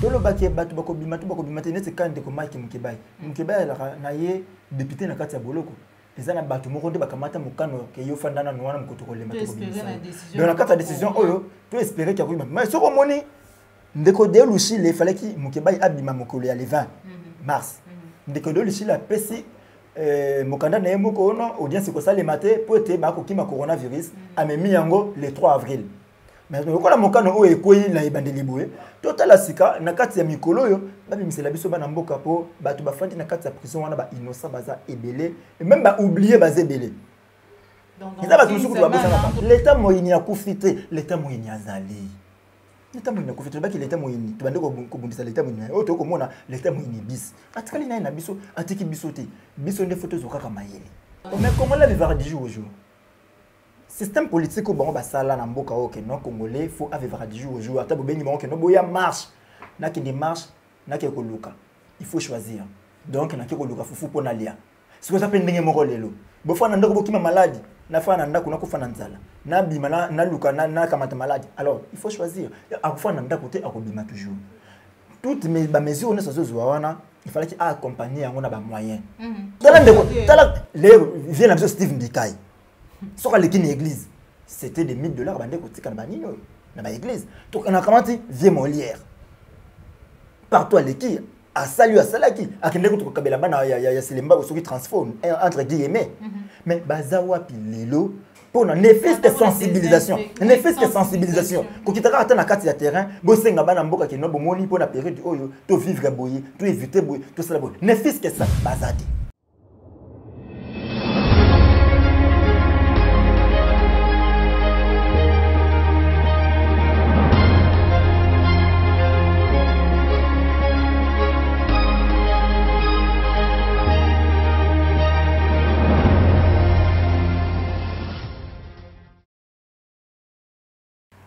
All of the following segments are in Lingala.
Tolo baki batu bakobima tu bakobima te neti kande ko Mike Mukebai. Mukebai na ye député na kati ya boloko. Ezana batu moko nde bakamata mukano ke yo fandana no wana mukoto ko lema to kobimisa. Donc na kati ya décision oyo to espérer qu'il y a mais soko moni ndeko de lushi le fallait ki Mukebai abima mokolo ya le 20 mars. Ndeko de lushi la pesi mokanda na yemoko ono audience ko sale maté po te ba ko kima coronavirus amemi yango le 3 avril. Mais lokola mokano oyo ekoyi na ibandeli boye totala sika na kati ya mikolo yo babimisela biso bana mboka po bato bafandi na kati ya prison wana ba innocent baza ebele et même ba oublier baza ebele. Donc l'état moyeni akufite l'état moyeni azali. L'état moyeni akufite baki l'état moyeni to bande ko bundisa l'état moyeni o to ko mona l'état moyeni bis atikali na biso atiki biso te biso nde photo zokaka mayele. Mais comment la vivre du jour au jour? Système politique au bon basala na mboka o ke non congolais faut vivre du jour au jour ata bobengi bon ke no boya marche na ke ni marche na ke ko luka il faut choisir donc na ke ko luka fufu pona lia siko ça pendenge moko lelo bo fana ndako bokima maladi na fana ndako na ko fana nzala na bima na luka na kamata maladi alors il faut choisir akufana ndako te akobima toujours toutes mes mesures ne sont wana il fallait accompagner yango na ba moyens tala ndeko tala lero vient na biso Steve Mbikai. Sur l'église, c'était des $1000 bandé côté Kanbanino, dans l'église. Donc on a commencé vieux Molière. Partout à l'équipe, à salut à Salaki, à quel niveau tu kabela bana ya Selemba ou qui transforme entre guillemets. Mais bazawa pilelo pour un effet de sensibilisation, un effet de sensibilisation. Quand tu t'arrêtes na carte de terrain, bosenga bana mboka ki no bomoni pour la période oyo, to vivre boyer, to éviter boyer, tout ça boyer. Ne fais que ça bazade.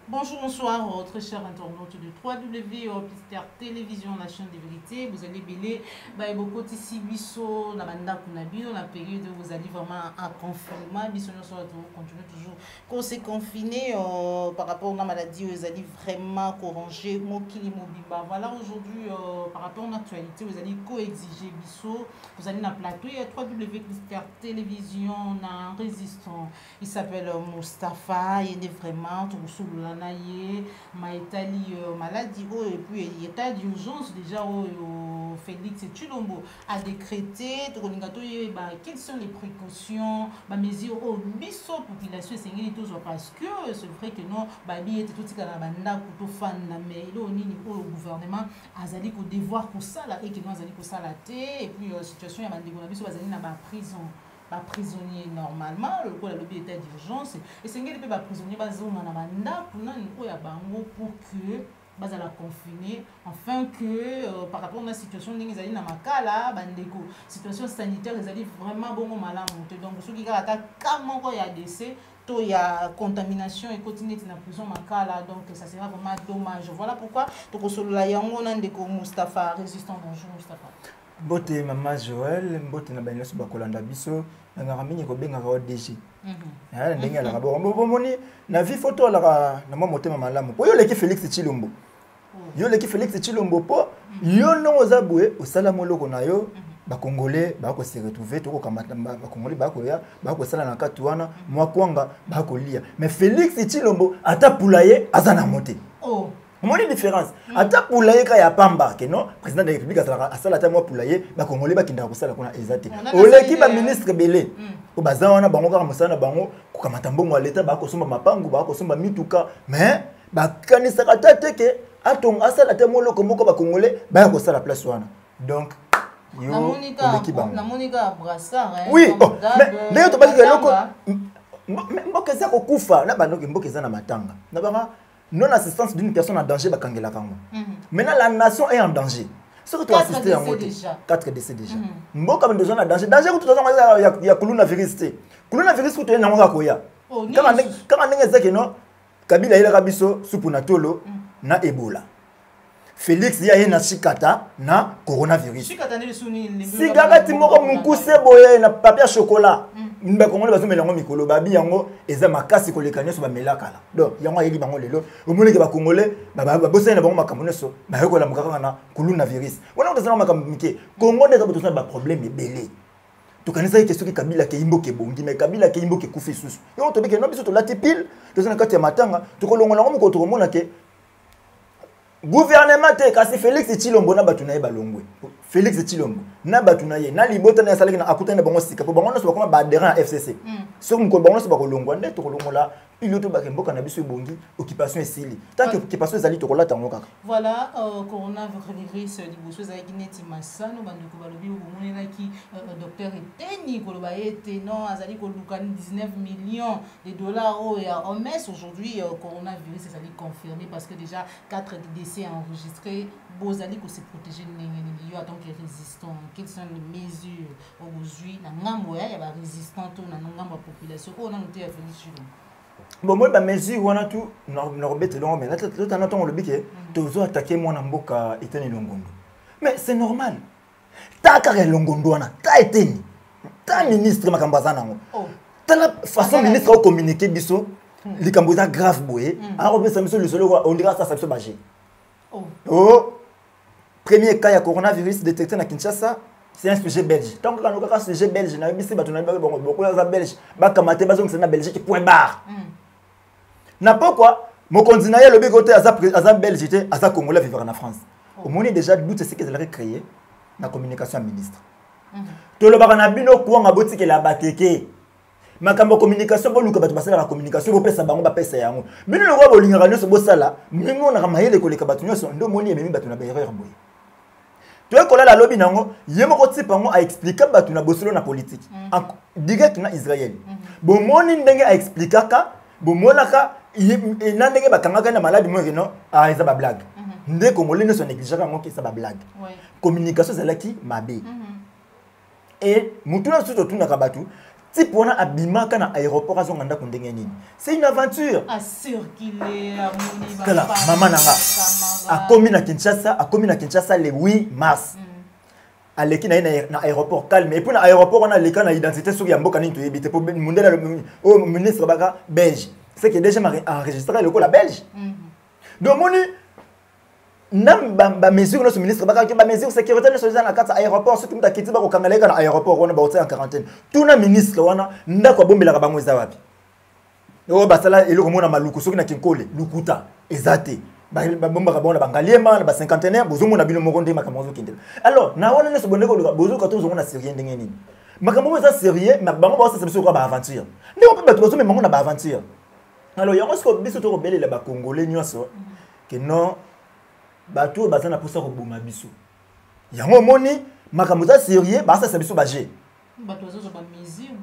Bonjour, bonsoir, très chers internautes de 3W, Pister Télévision, la chaîne de vérité. Vous allez belé, beaucoup de Sibiso, la banda Kunabi, la période où vous allez vraiment en confinement. Biso, nous continuons toujours qu'on s'est confiné par rapport à la maladie, vous allez vraiment corriger Mokili Mobiba. Voilà, aujourd'hui, par rapport à l'actualité, vous allez co-exiger Biso. Vous allez dans le plateau, il y a 3W Pister Télévision, un résistant. Il s'appelle Mustapha, il est vraiment tout sous Maïtali maladie et puis état d'urgence déjà Félix Tshilombo a décrété quelles sont les précautions mesures au biso population parce que c'est vrai que non babi tout tout fan mais le gouvernement azali ko devoir pour ça là et que nous azali ko ça la et puis situation ya bandeko na biso bazali na ba prison. Pas prisonnier normalement, le coup de l'état d'urgence et c'est que les prisonniers pour que bas à la confiner afin que par rapport à la situation des alliés dans ma cas là bandeko situation sanitaire les alliés vraiment bon mal à monter donc ceux qui attaquent comment il y a décès tout il y a contamination et continuer dans la prison ma cas là donc ça sera vraiment dommage voilà pourquoi donc sur la yango ndeko Mustapha résistant bonjour Mustapha. Bote maman Joël, bote na bana so bakolanda biso na ngamini ko benga ka DG. Ndenge la rabo moni na vi photo la na mo motema malamu. Po yo leki Félix Tshilombo. Yo leki Félix Tshilombo po yo no ozabwe osala moloko na yo ba congolais ba ko se retrouver to ko kamata ba congolais ba ko ya ba ko sala na katuana mwa kwanga ba ko lia. Mais Félix Tshilombo ata poulaye azana moté. Oh. Moni différence ata poulaye ka ya pamba ke non président de la république asala ta moi poulaye ba congolais ba kinda ko sala kuna ezate oleki ba ministre belé ko baza wana bango ka musana bango ko kamata mbongo l'état ba ko somba mapangu ba ko somba mituka mais ba kanisa ka teke atong asala ta moloko moko ba congolais ba ko sala place wana donc yo na monika brassard oui mais yo to ba ke loko mboka za ko kufa na banoki mboka za na matanga na ba non-assistance d'une personne en danger, maintenant la nation est en danger. Ce que tu as assisté en moto, 4 décès déjà. Mboka ben besoin en danger. Danger que tout le temps il y a coronavirus. Coronavirus que tu es dans la koya. Quand on est zaki non, Kabila il a rabiso supunatolo na Ebola. Félix il y a na chikata na coronavirus. Chikata ne suni. Si gagati moko mukuse boye na papier chocolat. Mba Congolais baso melango mikolo babi yango eza makasi koleka nyoso ba melaka la. Donc yango ayeli bango lelo. Omoni ke ba Congolais ba bosana bango makambo nyoso ba yokola mukaka na kuluna virus. Wana utazana makambo mike. Congo ndeka botosana ba problème ebele. Tokanisa ke soki Kabila ke imbo ke bongi mais Kabila ke imbo ke kufi susu. Yo to beke no biso to lati pile. Tozana kati ya matanga tokolongola ngo moko tokomona ke gouvernement te kasi Félix Tshilombo na batu na ye balongwe. Félix Tshilombo na batu na ye na libota na salaki na akutana bango sika po bango no so bakoma ba adhérent à FCC. So ko bango no so bakolongwa nde tokolongola pilote bakemboka na biso bongi occupation esili. Tant que occupation ezali tokolata ngo kaka. Voilà coronavirus liboso ezali neti masano bandeko balobi bomonela ki docteur Eteni koloba ete non azali koluka 19 millions de dollars au OMS aujourd'hui coronavirus ezali confirmé parce que déjà 4 décès enregistrés. Bozali ko se protéger yo en tant que résistant. Quelles sont les mesures aujourd'hui na ngambo ya ba résistant na ngambo population ko na muté ya Félix. Bon moi ba mesure wana tu na robete longo mais là tout en attendant le biké tozo attaquer moi na mboka Eteni Longondo. Mais c'est normal. Ta kare Longondo wana ta Eteni. Ta ministre makambazana ngo. Ta la façon ministre au communiquer biso likambo za grave boye. A robesa biso le solo on dira ça biso bagé. Oh premier cas de coronavirus détecté à Kinshasa, c'est un sujet belge. Tant qu'on a un sujet belge, na bisi batu na beaucoup de belge, ba kamate bazong c'est na Belgique point barre. Na pourquoi mon continent le bigoté à Belgique, à Congolais vivre en France. Au moins déjà doute c'est que ça a créé la communication ministre. To le bana bino ko ngaboti ke la bateke. Makambo communication bo luka batu basala la communication bo pesa bango ba pesa yango. Bino le roi bolinga nyoso bo sala, mingo na mayele ko leka batu nyoso ndo moni ememi batu na ba erreur boye. Tu es collé la lobby nango, yemo type pango a expliqué batu na bosolo na politique. Direct na Israël. Bon moni ndenge a expliqué ka, bon monaka na ndenge bakanga na malade mo non, ah eza ba blague. Ndé Congolais ne sont négligés ngo ke ça ba blague. Communication zalaki mabe. Et mutuna surtout tuna ka batu type wana abimaka na aéroport azonganda ko ndenge nini. C'est une aventure. À circuler à Moniba. Kala mama nanga. A commis na Kinshasa le 8 mars. Aleki na aéroport calme et puis na aéroport on a les cas na identité sur ya mboka nini to yebite pour mondela au ministre baka belge. C'est que déjà enregistré le la belge. Donc moni nam ba mesure no ministre baka ba mesure sécurité no na kata aéroport surtout muta kiti bako kangaleka na aéroport on ba hôtel en quarantaine. Tout na ministre wana ndako bombela ka bango eza wapi. O basala eloko mona maluku soki na kinkole lukuta ezate. Bomba kabona bangaliema ba cinquantenaire bozumu na bino mokonde makamozo kindela. Alors na wana ne so boneko bozu ka tozo na sérieux ndenge nini. Makambo za sérieux mais bango ba ça c'est ba aventure. Ndeko pe bato bozu mais na ba aventure. Alors yango sko biso to kobelela ba congolais nyonso que non bato bazana posa ko boma biso. Yango moni makambo za sérieux ba ça c'est biso bagé. Bato zo ba mesure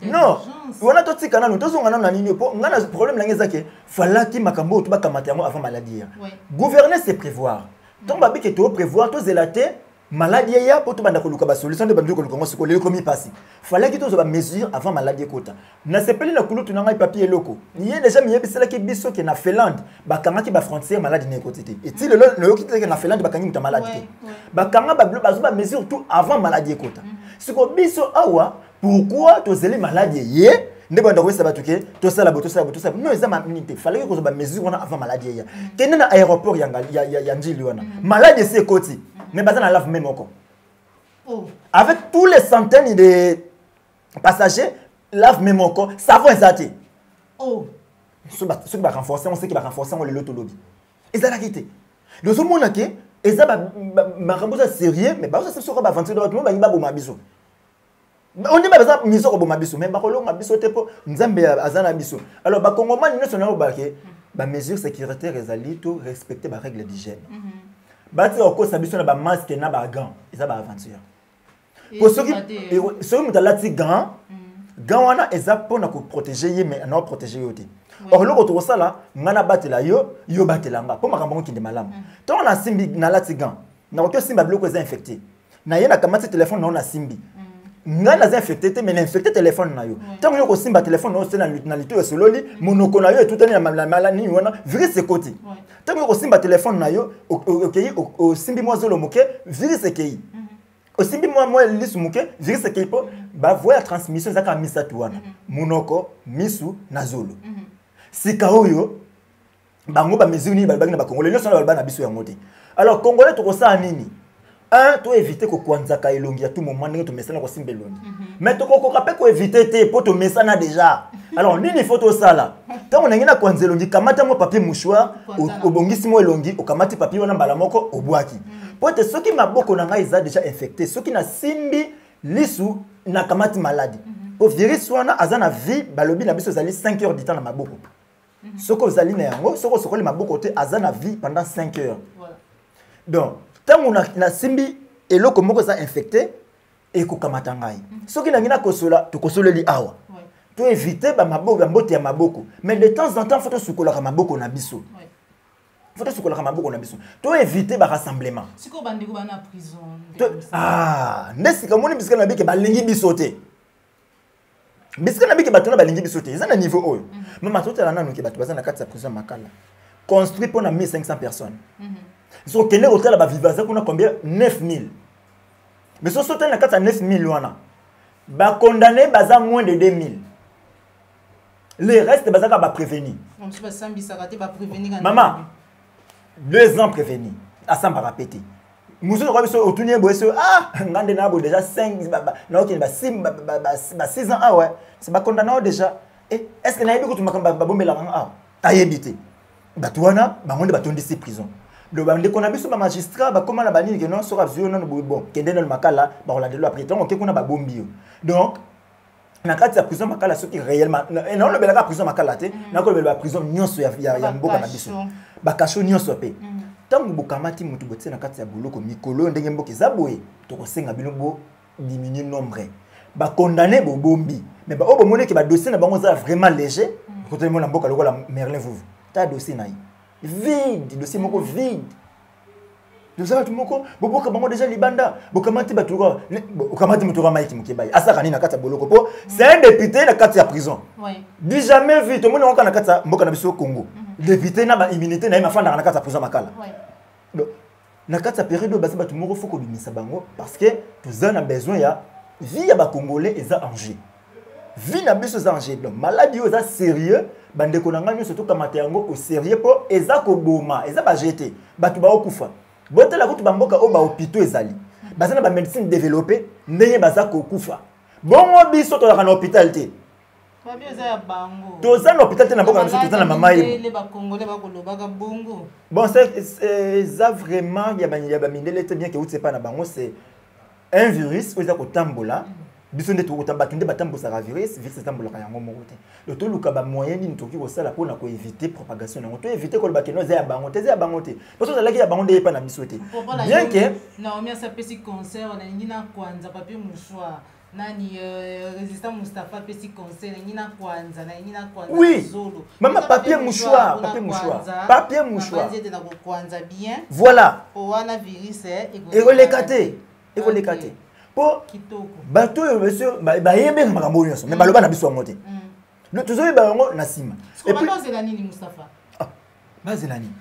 non, on a tout kana nous tous on a nini po ngana problème la ngezake fala ki makambo to ba kamata yango avant maladie. Gouverner c'est prévoir. Donc babi que to prévoir to zelaté maladie ya po to banda ko luka ba solution de bandu ko luka ngosiko le komi passer. Fala ki to zo ba mesure avant maladie kota. Na sepeli na kulutu na ngai papier loko. Ni déjà mi yebisela ki biso ke na Finlande ba kanga ki ba frontière maladie ne côté. Et ti le yokite ke na Finlande ba kangi muta maladie. Ba kanga ba zo ba mesure tout avant maladie kota. Siko biso awa pourquoi tu es malade hier ne banda ko sabatu ke to sala boto non eza minute fallait que ba mesure on avant maladie ya kende na aéroport ya njili wana maladie c'est koti mais baza na lave même encore avec tous les centaines de passagers lave même encore savon ezate so ba renforcer on sait que ba renforcer on le loto lobby ezala kité le zo mona ke eza ba rambosa sérieux mais ba ça sera ba aventure de tout ba ngba bo mabiso. On dit que nous sommes biso mais bakolonga biso te po nzambe azana biso. Alors ba kongomani ne sont pas que ba mesure sécuritaire ezali to respecter ba règles d'hygiène. Ba ti oko sabiso na ba masque na ba gants, eza ba aventure. Pour ceux qui mutalati gants, gants wana eza pona ko protéger mais non protéger yote. Or loko to sala ngana batela yo batela nga po makambo ki de malamu. Tant on a simbi na lati gants, na ko simba bloko eza infecté. Na yena kamati téléphone na on a simbi. Ngana infecté mais l'infecté téléphone na yo tant que simba téléphone no c'est na lito sololi monoko na yo tout tani la maladie wana virus c'est côté tant que simba téléphone na yo OK au simbi moi zolo moke virus c'est ki aussi bi moi lisu muke virus ekipo ba voya transmission zaka misatu wana munoko misu na zolo sika oyo bango ba mesure ni ba na ba congolais nyonso na ba na biso ya ngote alors congolais to ko sa nini un to éviter ko kwanzaka elongi à tout moment ndenge to mesana ko simba elongi mais to ko kapé ko éviter te po to mesana déjà alors nini photo sala tant on ngina kwanza elongi kamata mo papier mouchoir obongisi mo elongi o kamati papier wana mbala moko obwaki po te soki maboko na ngai za déjà infecté soki na simbi lisu na kamati maladie au virus wana azana vie balobi na biso zali 5 heures du temps na maboko soko zali na yango soko sokoli maboko te azana vie pendant 5 heures voilà donc tant on a simbi eloko moko za infecté et ko kamata ngai soki na ngina kosola to kosoleli awa to éviter ba maboko mbote ya maboko mais de temps en temps faut to sukola ka maboko na biso faut to sukola ka maboko na biso to éviter ba rassemblement siko bandeko ba na prison ndesika moni bisika na bike balingi bisote bisika na bike batona balingi bisote eza na niveau oyo mama totala nanu ke bato bazana kati ya prison makala construit pour na 1500 personnes so kende hôtel ba vivaza kuna combien 9000 mais so sotel na kati ya 9000 wana ba condamné baza moins de 2000 les restes bazaka ba prévenir maman 2 ans prévenir à ça va répéter muso ko biso otunie boyeso ngande na bo déjà 5 na ok ba 6 ans ouais c'est ba condamné déjà et est-ce que na yebi ko tumakamba ba bombela ayebité batwana bangonde batondisi prison le bande qu'on a biso ba magistrat ba comment la banini que non sera vieux non bon kende na makala ba rolandelo après tant on kuna ba bombio donc na kati ya prison makala soki réellement non le belaka prison makala te na ko le prison nyonso ya mboka na biso ba kasho nyonso pe tangu bokamati mutu botsena kati ya boloko mikolo ndenge mboka zaboye to ko senga bino bo diminuer nombre ba condamné bo bombi mais ba obo moneke ba dossier na bango za vraiment léger ko te mona mboka lokola Merlin Vuvu ta dossier na vide dossier moko vide nous avons tout moko boboka bango déjà libanda bokamati batuka bokamati mutuka maiki mukebai asaka nini na kati ya boloko po c'est un député na kati ya prison oui dit jamais vu to mona na kati ya mboka na biso Congo député na ba immunité na mafanda na kati ya prison makala oui donc na kati ya période basi batu moko foko bimisa bango parce que tous en a besoin ya vie ya ba congolais eza en jeu vie na biso za en jeu donc maladie eza sérieux bande ko nanga nyoso to kamata yango au sérieux po eza ko boma eza ba jeter batu ba okufa botela kutu bamboka o ba hôpitaux ezali bazana ba médecine développée ndenge baza ko kufa bongo biso to na hôpital te to za na hôpital te na boka biso to na mama ye les ba congolais ba kolobaka bongo bon c'est ça vraiment ya ba mindele te bien que uti pas na bango c'est un virus oza ko tambola biso nde to kotamba tunde batambosa ka virus tambola ka yango moko te le to luka ba moyen ni toki ko sala pona ko éviter propagation na to éviter ko ba keno za ya bango te parce que ça laki ya bango nde pa na biso te bien que na omia sa pesi conseil on a ngina kwanza papier mouchoir nani résistant Mustafa pesi conseil na ngina kwanza oui zolo mama papier mouchoir nzete na ko kwanza bien voilà o wana virus eko lekate po bato yo monsieur ba yebe makambo nyonso mais baloba na biso yango te le toujours ba yango na sima et puis bazela nini Mustafa bazela nini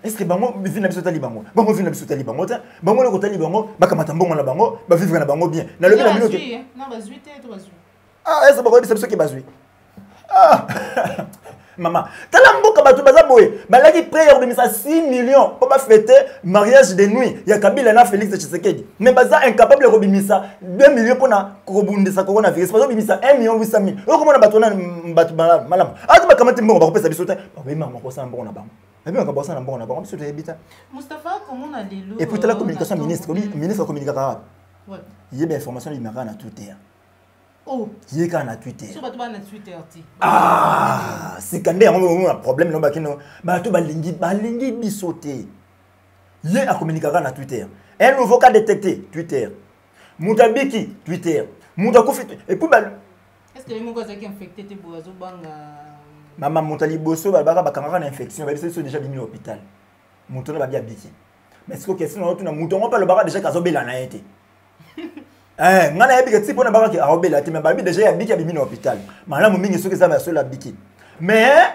est-ce que bango vivre na biso tali bango vivre na biso tali bango ta bango le ko tali bango bakamata mbongo na bango ba vivre na bango bien na lobi na bino ke na bazui te to bazui est-ce que ba biso ke bazui maman tala mboka bato baza boye balaki prière de misa 6 millions pour ba fêter mariage de nuit ya Kabila na Félix Tshisekedi mais baza incapable de bimisa 2 millions pour na kobundisa coronavirus bazo bimisa 1 million 800 000 okomona bato na bato malamu ati bakamati mbongo bakopesa biso te ba mama ko sa mbongo na bango ba ko bosa na mbongo na bango biso te ebita Mustafa comment on a lelo et puis la communication ministre communication ouais il y a des informations limirana na Twitter. Oh, il y a na Twitter. Sur bato na Twitter ti. C'est quand même un problème no bakino. Bato balingi bisoté. Il y a communication na Twitter. Un nouveau cas détecté Twitter. Mutabiki Twitter. Mutakufi et puis est-ce que les gens qui infecté te boazo banga maman Montali Bosso baka bakanga na infection ba biso déjà bimi hôpital. Mutona ba bien biki. Mais est-ce que question na tuna mutongo pa le baka déjà kazobela na été. Ngana ya biki tipo na baka ki arobela te mais ba bi déjà ya biki bimi na hôpital. Malamu mingi soki za ba sola biki. Mais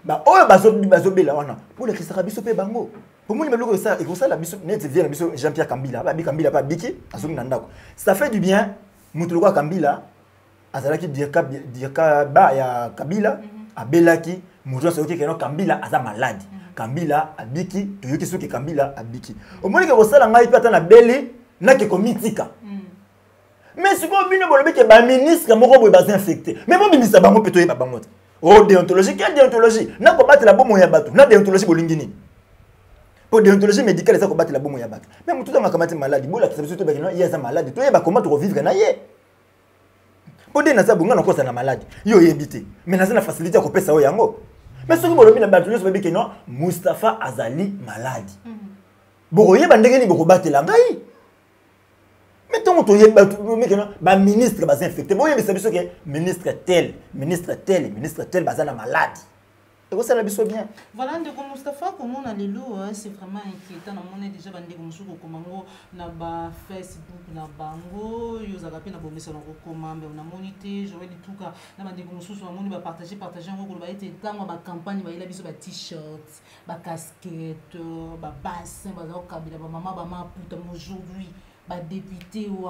ba oyo bazobela wana pour le Christ biso pe bango. Pour moi, et comme ça, la biso, Jean-Pierre Kambila, Kambila, pas Biki, ça fait du bien. Moutouloua Kambila, Azalaki Dirka Ba ya Kabila, Abelaki, Moujon Soki Keno Kambila, Aza malade. Kambila, Abiki, Toyoki Soki Kambila, Abiki. Au moins que ça, la maille peut na belé, na ke komitika. Mais ce qu'on vient de dire que le ministre est infecté. Mais mon ministre peut être bangot. Oh, déontologie, quelle déontologie? N'a pas battu la bombe à battre. N'a déontologie bolingini. Pour déontologie médicale, ça combattre la bombe à battre. Même tout le monde a maladie. Bon, la surtout il y a une maladie. Toi, il va comment revivre na yé. Pour dire ça, bon, on a quoi ça na maladie. Yo éviter. Mais na ça facilité à couper ça au yango. Mais ce que vous avez battu, c'est que non, Mustapha Azali malade. Bon, il y a des gens qui vont battre la gaille. Mais tant que le ministre est infecté, ministre tel, malade. Et ça, c'est bien. Voilà, Ndeko Mustapha, comment on a les lots, c'est vraiment inquiétant. On a déjà bandé comme ça, na Facebook, na bango, ils ont rappelé na bombe sur le recommand, mais on a monité, j'aurais dit tout cas, na bandé comme ça, on a partager, on va être dans ma campagne, il a mis sur des t-shirts, des casquettes, des bassins, des maman, aujourd'hui. Députés ou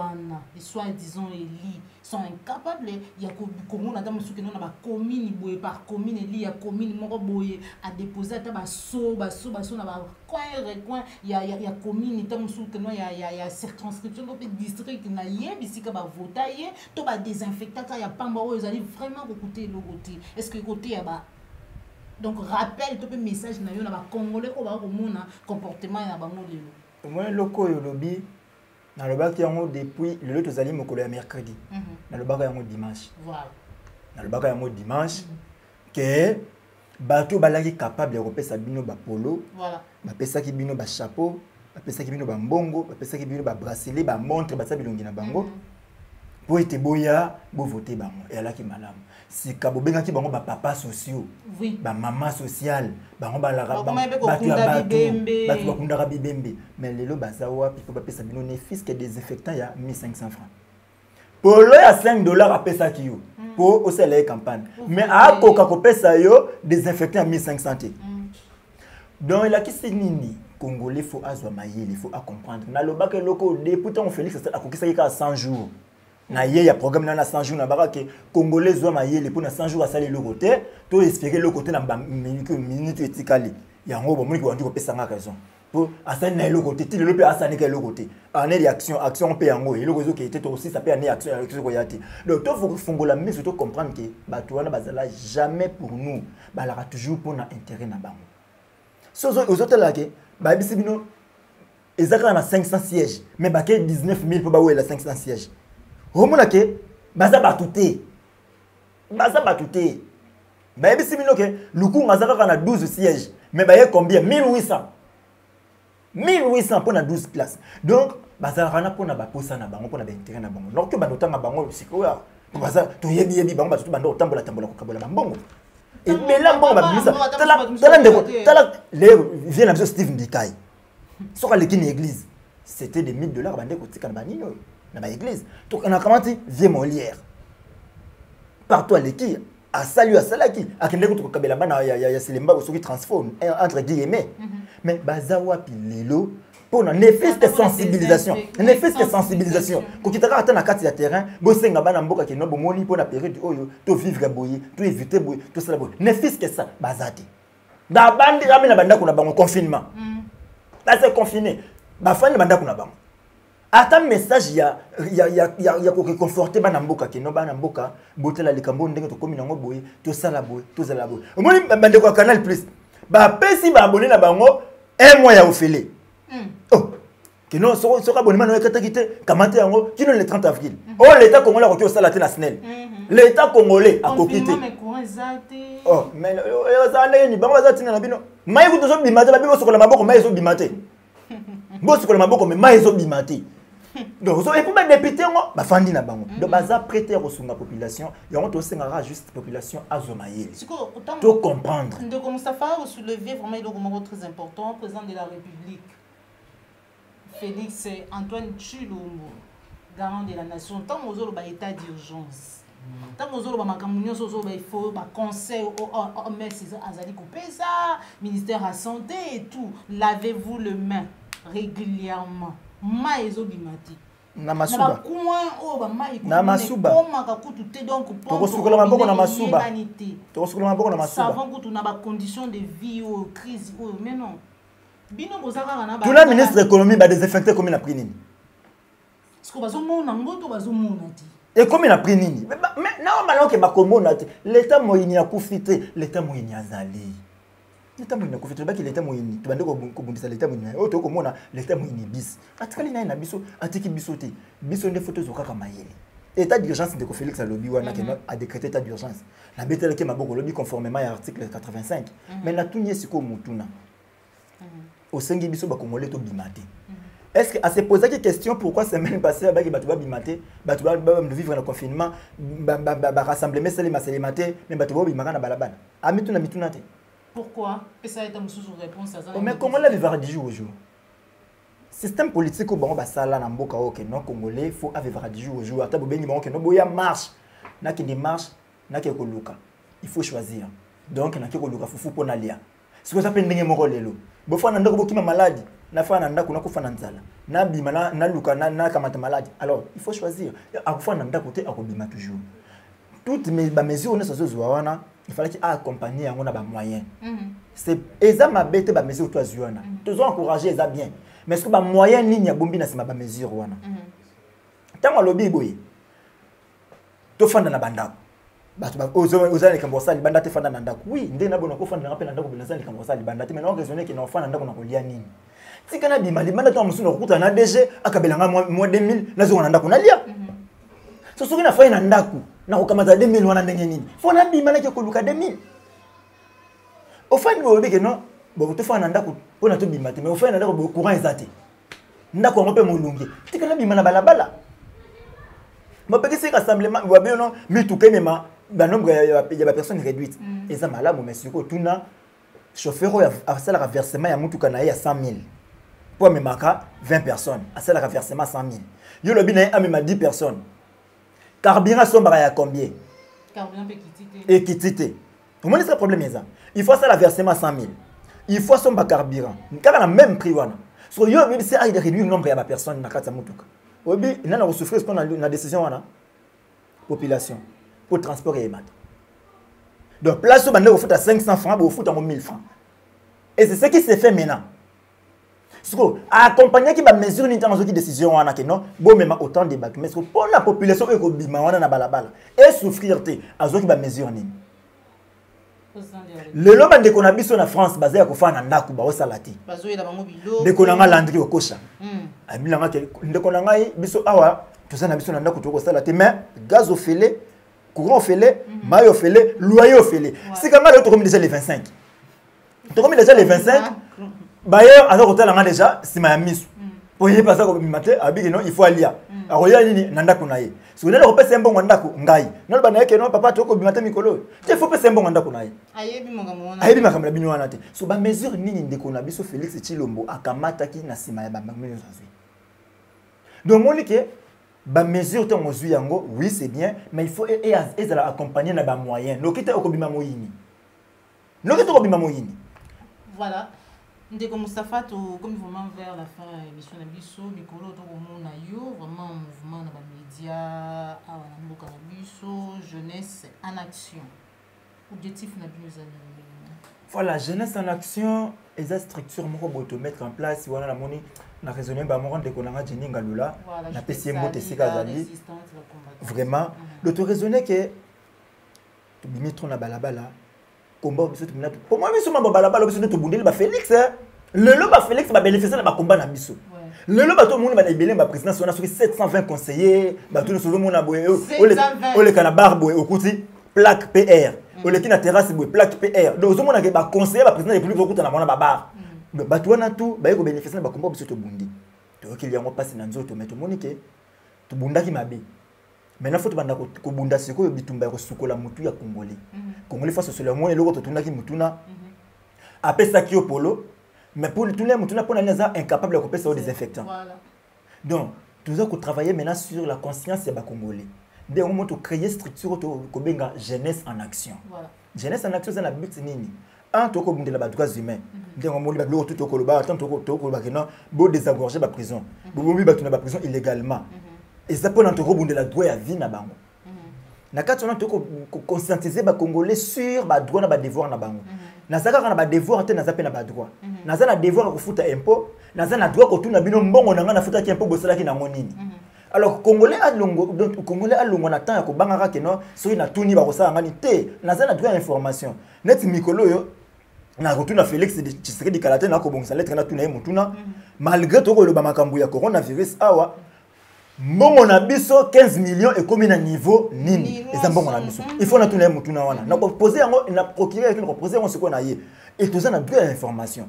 les soi-disant élus sont incapables. Il y a comment on a commune par commune il y a commune à déposer à coin il y a commune il y a circonscription district il y a ici que voter to désinfecter il y a pas ils allaient vraiment côté le côté est-ce que côté donc rappel tout message na yo na ba congolais ko ba komona comportement ya bango lelo moi loko yo lobby dans le bac depuis le lot aux alliés mokolo ya mercredi dans le bac yango dimanche voilà dans le bac yango dimanche que bato balaki capable de repesa bino ba polo voilà ba pesa ki bino ba chapeau ba pesa ki bino ba mbongo ba pesa ki bino ba bracelet ba montre ba sabilongi na bango pour ete boya bo voter bango et alaki malamu si kabo benga ki bango ba papa sociaux oui ba maman sociale bango ba la ba batu ba kundara bibembe mais lelo bazawa pipo ba pesa bino ne fils que désinfectant ya 1500 francs polo ya $5 a pesa ki yo pour au sele campagne mais a koka ko pesa yo désinfectant ya 1500 te donc il a qui c'est nini congolais faut azwa mayele faut à comprendre na lobaka loko depuis tant Félix a kokisa ka 100 jours na ye ya programme na 100 jours na baraka congolais zo mayele pour na 100 jours à saler le côté to espérer le côté na minute etikali yango bo moni ko wandi ko pesa nga raison pour asana na le côté ti le pe asana ka le côté en réaction action pe yango et le réseau qui était aussi ça peut en action ko yati donc to faut fongola mais surtout comprendre que bato wana bazala jamais pour nous balaka toujours pour na intérêt na bango so aux autres là que ba bisibino ezaka na 500 sièges mais ba 19000 pour ba ou la 500 sièges Romona ke baza batute. Baza batute. Ba yebisi bino ke luku ngazaka na 12 sièges. Mais ba ye combien 1800. 1800 pour na 12 places. Donc baza rana pour na ba posa na bango pour na ba intérêt na bango. Donc to ba notanga bango sikoya. Pour baza to yebi bango ba to bando tambola kabola bango. Et mais là bon ba bisa. Tala le vient la Steve Mbikai. Soka lekini église. C'était des $1000 bande ko tika na banino. Dans l'église. Donc on a commencé vieux Molière. Partout à l'équipe, à salut à salaki, à quel niveau tu kabela bana ya selemba ou qui transforme entre guillemets. Mais bazawa pilelo pour na nefis de sensibilisation. Nefis de sensibilisation. Ko kitaka ata na kati ya terrain, bo senga bana mboka ke no bo moni pour na période oyo, to vivre boye, to éviter boye, to sala boye. Nefis que ça bazati. Da bandi ramena banda kuna bango confinement. Là c'est confiné. Ba fani banda kuna bango. Attends message ya ko réconforter bana mboka ke no bana mboka botela likambo ndenge to komi nango boye to sala boye to zala boye omoni bande ko Canal Plus ba pesi ba abonné na bango un mois ya ofele oh ke no so abonnement no ekata kite kamate yango kino le 30 avril oh l'état congolais ko sala te na SNEL l'état congolais a kokite oh mais ça ndenge ni bango za tina na bino mai ko to so bimate la bino sokola maboko mai so bimate bo sokola maboko mais mai so bimate. Donc, et pour les députés, bah fandi na bango. Donc, baza prêter au la population. Et on te sengara juste population azomaïe. To comprendre. Donc, Mustapha a soulevé vraiment un document très important, président de la République, Félix Antoine Tshilombo, garant de la nation. Tant aux autres, état d'urgence. Tant que vous avez il faut un conseil au ministère de la Santé et tout. Lavez-vous les mains régulièrement. Maïzo bimati. Na masuba. Na masuba. Savons que tu n'as pas condition de vie ou crise mais non. Tout le ministre de l'économie va désinfecter comme il a pris nini. Est-ce que vous et comme il a pris nini. Mais normalement que bakomona l'état moyeni a profité, l'état moyeni a zali. L'état moyeni a profité ba que l'état moyeni. Tu vas ndeko kobundisa l'état moyeni. O to komona l'état moyeni bis. Atikali na biso, atiki bisote. Biso nde photos okaka mayele. État d'urgence de Félix Alobi wana que a décrété état d'urgence. La betele ke maboko lobi conformément à l'article 85. Mais na tunye siko mutuna. Au sengi biso ba congolais to bimate. Est-ce que à se poser des questions pourquoi semaine passée avec batuba bimate, batuba vivre dans le confinement, rassemblement c'est les maté, mais batuba bimaka na balabala. Amituna mituna te. Pourquoi? Et ça est une réponse à ça. Mais comment la vivre du jour au jour? Système politique au bon basala na mboka ok non congolais faut vivre du jour au jour. Ata bobengi bon que no boya marche. Na ki marche, na ki koluka. Il faut choisir. Donc na ki koluka fufu pona lia. Si vous appelez ndenge moko lelo. Bo fa na ndako bokima maladie. Na fa na ndako na kufa na nzala. Na bima na luka na kamata maladie. Alors, il faut choisir. Akufa na ndako te akobima toujours. Toutes mes mesures ne sont wana, il fallait accompagner yango na ba moyens. C'est eza mabete ba mesure to azuana. Toujours encourager eza bien. Mais est-ce que ba moyen nini ya bombi na sima ba mesure wana. Tango lobi boye. To fanda na bandako. Batu ba ozana likambosa libanda te fanda na ndako. Oui, ndé na bona ko fanda na pe na ndako bila zana likambosa libanda te mais non raisonner que na fanda na ndako na kolia nini. Si kana bima libanda to musuno kuta na DG akabelanga mois 2000 na zo na ndako na lia. So soki na fa na ndako na kokamata 2000 wana ndenge nini. Fo na bima na ke koluka 2000. Au fin bo beke non, bo to fa na ndako pona to bima te mais au fin na ndako bo courant ezate. Ndako ngo pe molungi. Ti kana bima na balabala. Mo peke se rassemblement wa bien non mi tout kemema ba nombre ya ba personnes réduite. Eza malamu mais siko tuna chauffeur a fait le versement ya mutuka na ya 100,000. Pour me marquer 20 personnes, à celle versement 100,000. Yo le bina a même 10 personnes. Carburant sombre à combien? Carburant et kitité. Comment est-ce le problème ça? Il faut ça la versement 100,000. Il faut sombre carburant. Car on a même prix wana. So yo même c'est à réduire le nombre de personnes na kata mutuka. Obi il n'a souffrir ce qu'on a la décision wana. Population pour transport et mat. Donc place où bande au foot à 500 francs, au foot à 1000 francs. Et c'est ce qui s'est fait maintenant. Accompagner qui va mesurer une décision wana que non bon même autant de bac mais pour la population ko bima wana na balabala et souffrir te azo qui va mesurer nini le loba de kona biso na France basé ko fa na ndaku ba osalati bazo yela bango bilo de kona nga landri okosha abilanga ke de kona ngai biso awa to sana biso na ndaku to ko salati mais gaz au fêlé courant au fêlé maillot au fêlé loyer au fêlé c'est quand même to comme déjà les 25 to comme déjà les 25 Bayer alors hôtel nga déjà c'est ma mise pour y passer comme matin abiki non il faut aller aroya nini nanda kunaye so nela ko pesa mbongo ndako ngai nalo bana yake non papa to ko bimata mikolo te faut pesa mbongo ndako naye ayebi monga ayebi makamela bino wana te so ba mesure nini ndeko na biso Félix Tshilombo akamata ki na sima ya ba mamelo zazi donc moni ke ba mesure to mozui yango oui c'est bien mais il faut ezala accompagner na ba moyen lokita okobima moyini lokita okobima moyini voilà. Ndeko Moustapha, comme vraiment vers la fin de l'émission de Bisso, Mikolo, vraiment mouvement dans les médias, jeunesse en action. Objectif de voilà, jeunesse en action, et la structure pour mettre en place, si on a la monnaie, na raisonner ba moran de konanga Jenny Ngalula, na PCMO Tessika Zali. Vraiment, l'autre raisonner que tu bimetro na balabala. Combat pour moi biso ma balabala biso to bundeli ba Félix le loba Félix va bénéficier de ba combat na biso le loba to monde ba ebele ba président sona sur 720 conseillers ba tout le monde na boye o le kana barbo o kuti plaque PR o le kina terrasse boye plaque PR donc zo mona ke ba conseiller ba président de république okuta na mona ba bar donc ba to na tout ba ko bénéficier de ba combat biso to bundi to ki yango passe na nzoto mais to monique to bundaki mabe. Maintenant faut banda ko bunda siko bitumba ko sukola mutu ya congolais congolais face sur le monde loko to tuna ki mutuna apesa ki opolo mais pour tous les mutuna pour na incapable de pesa au désinfectant voilà donc tout ça ko travailler maintenant sur la conscience ya ba congolais nde yango moto créer structure to kobenga jeunesse en action. Voilà. Jeunesse en action c'est la but nini. Un to ko bundela ba droits humains. Nde yango moli ba bilo to ko loba tant to ko ba kena bo désengorger ba prison. Bo bombi ba tuna ba prison illégalement. Et ça pour n'entendre bundela droit ya vie na bango. Na kati on to ko conscientiser ba congolais sur ba droit na ba devoir na bango. Na saka na ba devoir te na zape na ba droit. Na za na devoir ko futa impôt, na za na droit ko tuna bino mbongo na nga na futa ki impôt bosala ki na ngonini. Alors congolais a longo na temps ya ko bangaka ke no so ina tuni ba ko sala ngani te na za na droit information. Net mikolo yo na rotuna Félix Tshisekedi Kalate na ko bongisa lettre na tuna ye mutuna malgré to ko lo ba makambu ya coronavirus awa mbongo na biso 15 millions et comme na niveau nini eza mbongo na biso il faut na tuna ye mutuna wana na ko poser yango na procurer ko poser yango siko na ye et tout ça na droit ya information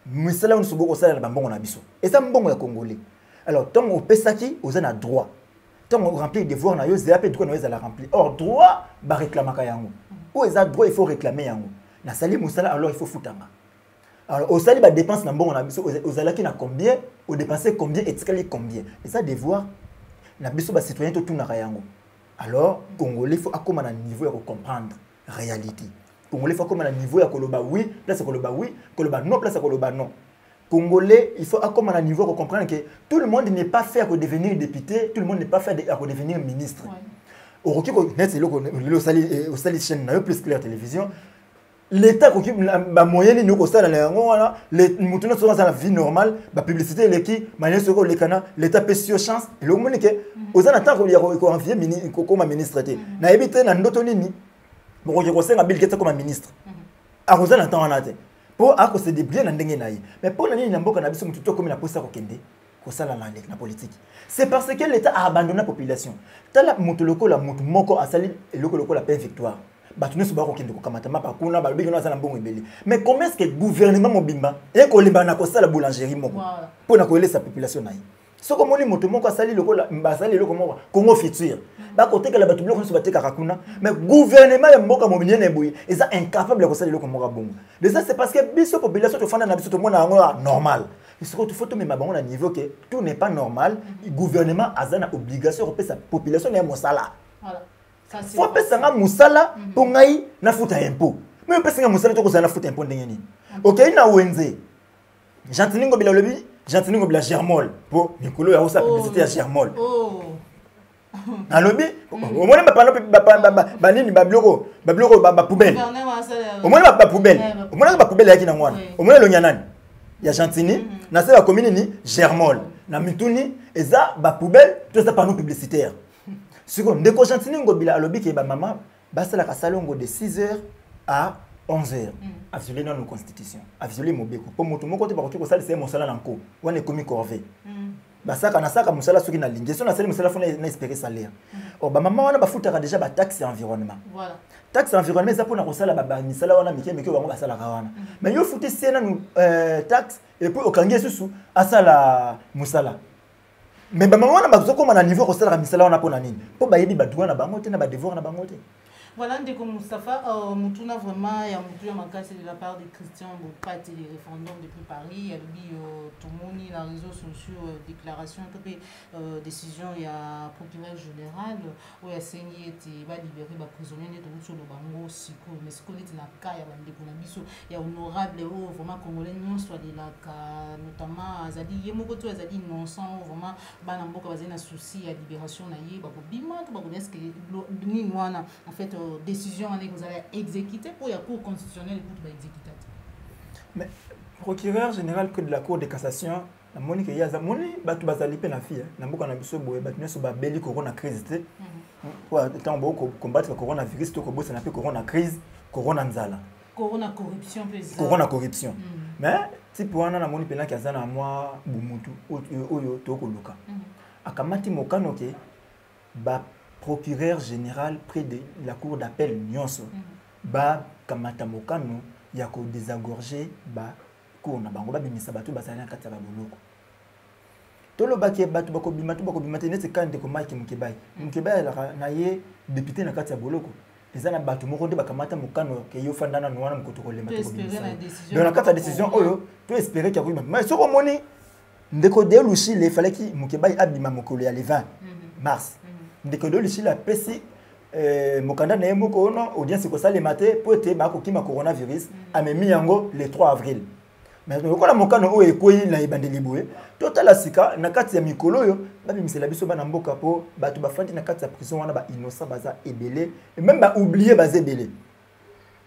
misala on subo ko sala na mbongo na biso eza mbongo ya congolais. Alors tant on pesaki aux a droit tant on remplit devoir na yo zéapé droit na yo la remplir or droit ba réclamaka yango ou eza droit il faut réclamer yango na sali musala alors il faut futanga. Alors au sali ba dépense na mbongo na biso aux alaki na combien au dépenser combien et tikali combien et ça devoir na biso ba citoyen to tunaka yango. Alors congolais faut akoma na niveau ya comprendre réalité. Congolais faut akoma na niveau ya koloba oui place koloba oui koloba non place koloba non. Congolais, il faut à comme à niveau pour comprendre que tout le monde n'est pas fait à devenir député, tout le monde n'est pas fait à devenir ministre. Au Rocky, au sali chaîne, plus clair télévision, l'État qui a moyen de nous constater les moutons sont dans la vie normale, la publicité l'équipe, manière sur les canaux, l'État peut sur chance, et le monde que aux attentes qu'il y a envié comme ministre, n'a évité n'a d'autonomie pour que conseille à Bill Gates comme ministre. À Rosanne attend en atte. Pour à cause de bien ndenge naïe mais pour la ligne n'amboka na biso mututo comme na posa ko kende ko sala na politique c'est parce que l'état a abandonné la population tala mutu lokola mutu moko asali lokola paix victoire batu ne soba ko kende ko kamata mapa kuna ba bigino asala mbongo ebele mais comment est-ce que le gouvernement mobimba et ko limba na ko sala boulangerie moko pour na ko sa population naïe so ko moni mutu moko asali lokola mbasali lokola moko Congo futur ba côté que la batu bloko so bateka kakuna mais gouvernement ya mboka mominye na boye eza incapable ko sali lokola moko bongo déjà c'est parce que biso population to fanda na biso to mona normal il faut to même bango na niveau que tout n'est pas normal le gouvernement a une obligation de sa population na mosala voilà ça c'est faut pesa nga musala pour ngai na futa impôt mais pesa nga musala to ko na futa impôt ndenge nini OK na wenze Jantiningo bila lobi Jantiningo bila Germol pour Nikolo ya osa publicité ya Germol alobi au moins ba nini ba bloko ba poubelle au moins ba poubelle au moins ba poubelle yaki na ngwana au moins lo nyanani ya Gentini na se ba commune ni Germol na mituni eza ba poubelle tout ça panneau publicitaire siko ndeko Gentini ngobila alobi ke ba mama ba sala ka salongo de 6h à 11h a violer dans nos constitutions a violer mobeko pour moto moko te ba ko sala c'est mon sala nanko wana komi corvée basaka na saka musala soki na lingi so na sali musala fona na espérer salaire o ba mama wana bafutaka déjà ba taxe environnement voilà taxe environnement ça pour na kosala ba misala wana mike bango basala ka wana mais yo futi sena nu taxe et puis okangi susu asala musala mais ba mama wana bazoko na niveau kosala misala wana pona nini po ba yebi ba droit na bango te na ba devoir na bango te. Voilà, Ndeko Moustapha, Moutouna vraiment, il y a Moutouna Makassi de la part de Christian Bopat et les référendums depuis Paris. Il y a tout le monde, les réseaux sociaux, déclaration, décision, il y a procureur général, où il y a saigné, il va libérer les prisonniers de sur le bango, mais ce qu'on est dans le cas, il y a honorable, vraiment congolais, non, soit de la notamment, Azadi, Yemokoto, Azadi, non, sans vraiment, Banamboka, Bazena, souci, à libération, Naye, Babobima, Baboneske, Ninoana, en fait, décision que vous allez exécuter pour la Cour constitutionnelle pour exécuter. Mais procureur général que de la Cour de cassation, la Monique Yaza, Moni, Batu Bazali Penafia, Namboka Nabiso Boé, Batu Neso Babeli, Corona crise, pour combattre le coronavirus, tout comme ça n'a pas corona crise, corona nzala. Corona corruption, président. Corona corruption. Mais si pour un an, la Moni Pena qui a zana moi, Bumutu, Oyo, Toko Luka. Akamati Mokanoke, ba procureur général près de la cour d'appel Nyonso ba kamata mokano ya ko désengorger ba cour na bango ba bimisa batu basala kati ya boloko tolo baké batu bako bimata nete kande ko Mike Mukebai na ye député na kati ya boloko ezana batu moko nde bakamata mokano ke yo fandana nwana mkoto ko lemba to bimisa donc na kati ya décision oyo to espérer qu'il y a mais so ko moni ndeko de lushi le fallait ki Mukebai abima mokolo ya le 20 mars ndeko de lushi la pesi mokanda na moko ono audience ko salema te po te ba ko kima coronavirus amemi yango le 3 avril. Mais lokola mokano o ekoyi na ebandeli boye totala sika na kati ya mikolo yo ba bimisela biso bana mboka po bato bafandi na kati ya prison wana ba innocent baza ebele et même ba oublier baza ebele.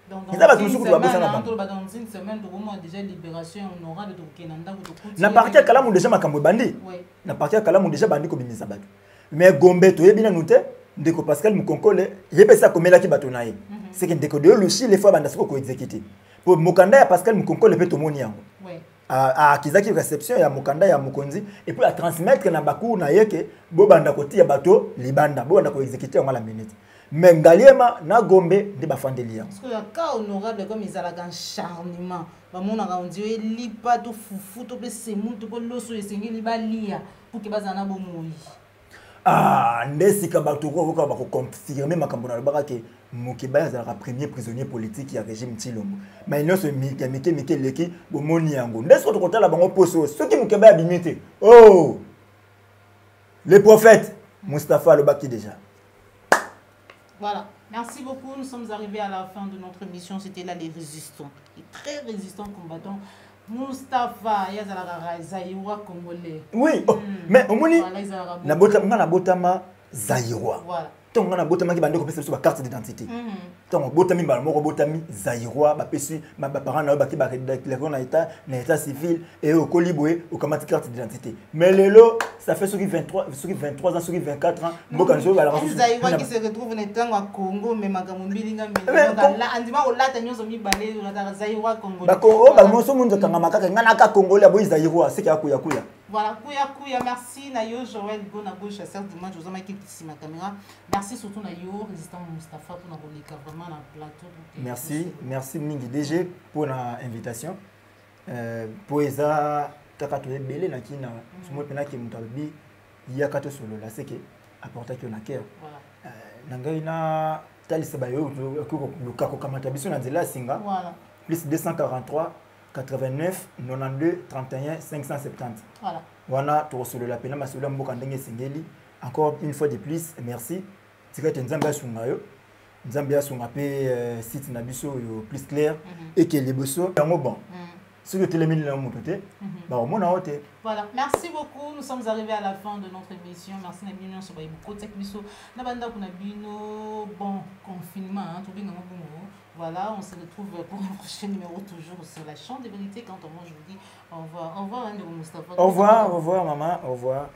Donc dans une semaine déjà libération honorable de Kenanda ou na partie kala mu déjà makambo bandi na partie kala mu déjà bandi ko bimisa bato mais gombe to yebina nute ndeko Pascal Mukonkole yepesa komela ki bato naye c'est que ndeko de lushi les fois banda siko ko exécuter pour mokanda ya Pascal Mukonkole pe to moni yango a kizaki réception ya mokanda ya Mukonzi et puis à transmettre na baku na yeke bo banda koti ya bato libanda bo banda ko exécuter en la minute mais ngaliema na gombe de bafandeli yango parce que le cas honorable comme ils allaient en charnement ba mona ka ondio lipa to fufu to pe semu to ko loso esengeli ba lia pour que bazana bo moyi ndesika bato ko ba ko confirmer makambo na lobaka ke Mokeba azalaka premier prisonnier politique ya régime Tshilombo mais non ce mike leki bo moni yango ndesiko to kotala bango poso soki Mokeba abimite oh le prophète Mustapha Lobaki déjà. Voilà, merci beaucoup. Nous sommes arrivés à la fin de notre émission. C'était là les résistants, les très résistants combattants. Mustapha Yazala Zaïrois congolais. Oui, mais au moins, na botama Zaïrois. Voilà. Donc on a botama qui bande ko pesa sur carte d'identité. Donc botami ba moko botami Zaïrois ba pesi ma parents na ba ki ba déclarer na état civil et au koliboué au kamati carte d'identité. Mais lelo ça fait sur 23 ans sur 24 ans mboka nzo ba la Zaïrois qui se retrouve na tango à Congo mais makambo mbilinga mbili là andima olata nyozo mibale na Zaïrois congolais. Ba ko ba moso munzo kanga makaka ngana ka congolais boy Zaïrois c'est ka kuya. Voilà, Kouya, merci Nayo, Joël, Gonago, chasseur dimanche, je vous ai ici ma caméra. Merci surtout Nayo, résistant Mustapha pour nous vraiment dans le plateau. Merci Mingi DG pour l'invitation. Pour Eza, Takatoye Belé, Nakina, Sumo Penaki Mutabi, Yakato Solo, la Seke, apporter que Naker. Nangaina, Talisabayo, le Kako Kamatabiso, Nadela Singa, plus 243. 89 92 31 570. Voilà. Voilà, tu reçois la peine à Massoula Mbokandenge Singeli. Encore une fois de plus, merci. Tu as Nzambia Sungayo. Nzambia Sungape site Nabiso plus clair et que les bosso. Bon. Si le télémine là mon côté, bah au moins haute. Voilà, merci beaucoup. Nous sommes arrivés à la fin de notre émission. Merci Nabino sur beaucoup de biso. Nabanda Kunabino, bon confinement, tout bien bon. Voilà, on se retrouve pour un prochain numéro toujours sur la chaîne de vérité. Quand on mange, je vous dis au revoir. Au revoir, Mustapha. Au revoir, maman. Au revoir.